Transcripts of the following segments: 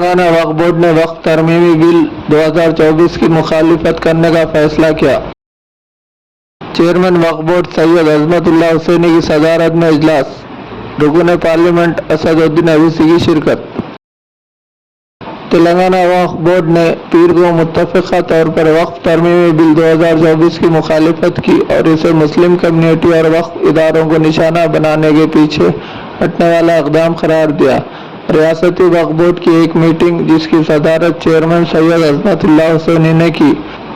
तेलंगाना वक्फ board ने वक्फ तरमीमी bill 2024 की मुखालिफत करने का फैसला किया। चेयरमैन वक्फ बोर्ड सैयद अजमतुल्लाह हुसैनी की सदारत में इजलास, रुकन पार्लियामेंट असदुद्दीन अवीसी की शिरकत। तेलंगाना वक्फ बोर्ड ने पीर को मुत्तफ़िक़ा तौर पर वक्फ तरमीमी बिल 2024 की मुखालिफत की और इसे मुस्लिम कम्युनिटी और वक्फ इदारों को निशाना बनाने के पीछे हटने वाला इक़दाम करार दिया। रियासती वक्फ बोर्ड की एक मीटिंग, जिसकी सदारत चेयरमैन सैयद अजमतुल्लाह हुसैनी ने की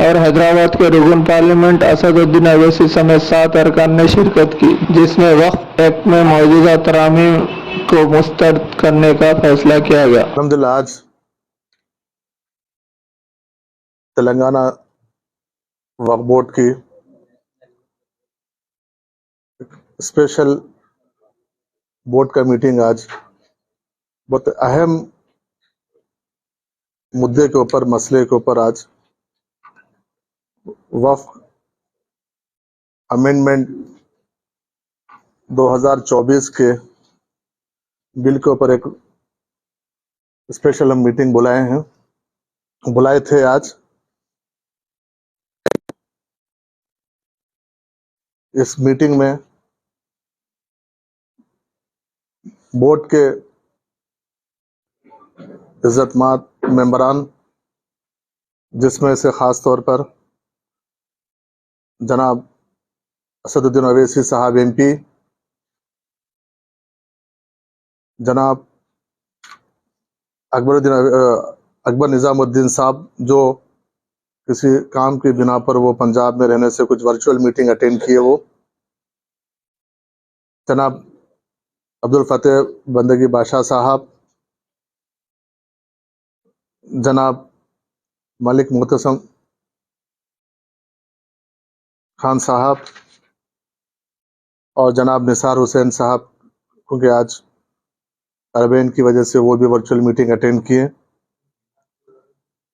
और हैदराबाद के रुकन पार्लियामेंट असदुद्दीन अवैसी समेत 7 अरकान ने शिरकत की, जिसमें वक्फ एक्ट में मौजूदा तरामीम को मुस्तरद करने का फैसला किया गया। अल्हम्दुलिल्लाह आज तेलंगाना वक्फ बोर्ड की स्पेशल बोर्ड का मीटिंग आज बहुत अहम मुद्दे के ऊपर, मसले के ऊपर आज वक्फ अमेंडमेंट 2024 के बिल के ऊपर एक स्पेशल हम मीटिंग बुलाए थे। आज इस मीटिंग में बोर्ड के इज्जतमाद मेंबरान, जिसमें से खास तौर पर जनाब असदुद्दीन अवैसी साहब MP, जनाब अकबर निजामुद्दीन साहब, जो किसी काम की बिना पर वो पंजाब में रहने से कुछ वर्चुअल मीटिंग अटेंड किए, वो जनाब अब्दुल फतेह बंदगी बादशाह साहब, जनाब मलिक मुतसम खान साहब और जनाब निसार हुसैन साहब, क्योंकि आज अरबैन की वजह से वो भी वर्चुअल मीटिंग अटेंड किए।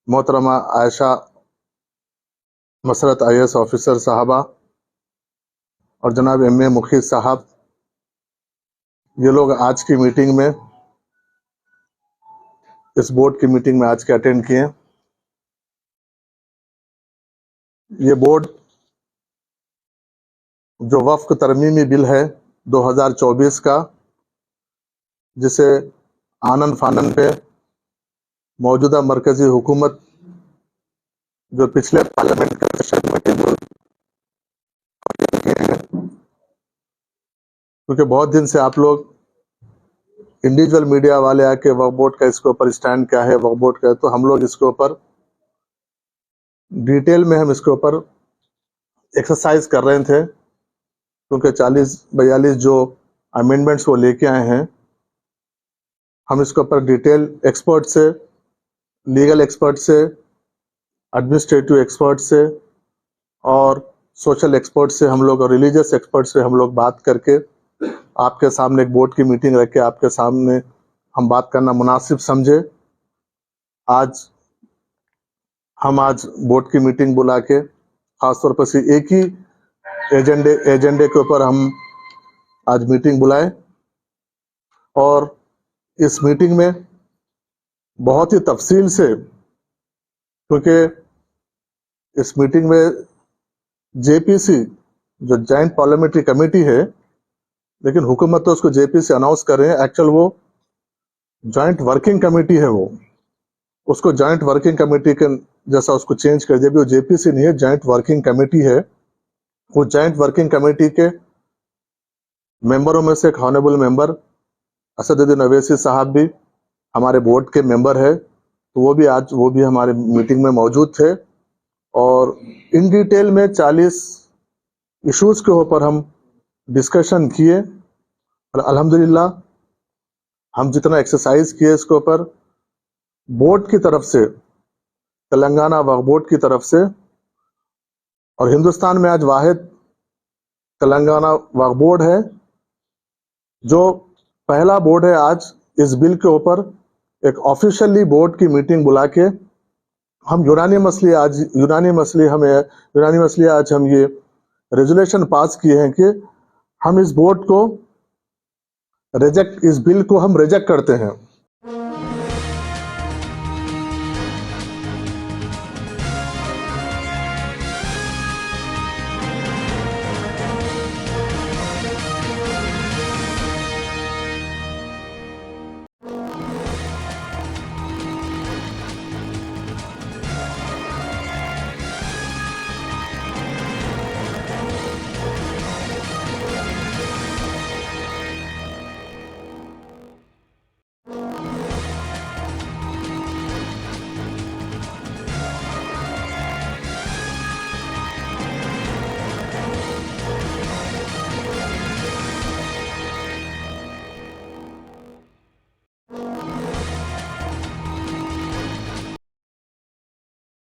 मोहतरमा आयशा मसरत IAS ऑफिसर साहबा और जनाब MA मुखीद साहब, ये लोग आज की मीटिंग में, इस बोर्ड की मीटिंग में आज के अटेंड किए। ये बोर्ड जो वक्फ तरमीमी बिल है 2024 का, जिसे आनन फानन पे मौजूदा मरकजी हुकूमत जो पिछले पार्लियामेंट का सेशन में क्योंकि बहुत दिन से आप लोग इंडिविजुअल मीडिया वाले आके वक्फ बोर्ड का इसके ऊपर स्टैंड क्या है, वक्फ बोर्ड का, तो हम लोग इसके ऊपर डिटेल में हम इसके ऊपर एक्सरसाइज कर रहे थे, क्योंकि 40-42 जो अमेंडमेंट्स वो लेके आए हैं, हम इसके ऊपर डिटेल एक्सपर्ट से, लीगल एक्सपर्ट से, एडमिनिस्ट्रेटिव एक्सपर्ट से और सोशल एक्सपर्ट से हम लोग और रिलीजियस एक्सपर्ट से हम लोग बात करके आपके सामने एक बोर्ड की मीटिंग रख के आपके सामने हम बात करना मुनासिब समझे। आज बोर्ड की मीटिंग बुला के खासतौर पर से एक ही एजेंडे के ऊपर हम आज मीटिंग बुलाए और इस मीटिंग में बहुत ही तफसील से, क्योंकि इस मीटिंग में JPC जो जॉइंट पार्लियामेंट्री कमेटी है, लेकिन हुकूमत तो उसको JPC अनाउंस कर रहे हैं, एक्चुअल वो जॉइंट वर्किंग कमेटी है, वो उसको जॉइंट वर्किंग कमेटी के जैसा उसको चेंज कर दिया। वो JPC नहीं है, जॉइंट वर्किंग कमेटी है। वो जॉइंट वर्किंग कमेटी के मेंबरों में से एक ऑनरेबल मेंबर असदुद्दीन अवैसी साहब भी हमारे बोर्ड के मेंबर है, तो वो भी हमारे मीटिंग में मौजूद थे और इन डिटेल में 40 इश्यूज के ऊपर हम डिस्कशन किए और अल्हम्दुलिल्लाह हम जितना एक्सरसाइज किए इसके ऊपर बोर्ड की तरफ से, तेलंगाना वक्फ बोर्ड की तरफ से, और हिंदुस्तान में आज वाहिद तेलंगाना वक्फ बोर्ड है जो पहला बोर्ड है आज इस बिल के ऊपर एक ऑफिशियली बोर्ड की मीटिंग बुला के हम यूनानिमसली आज हम ये रेजोल्यूशन पास किए हैं कि हम इस बिल को हम रिजेक्ट करते हैं।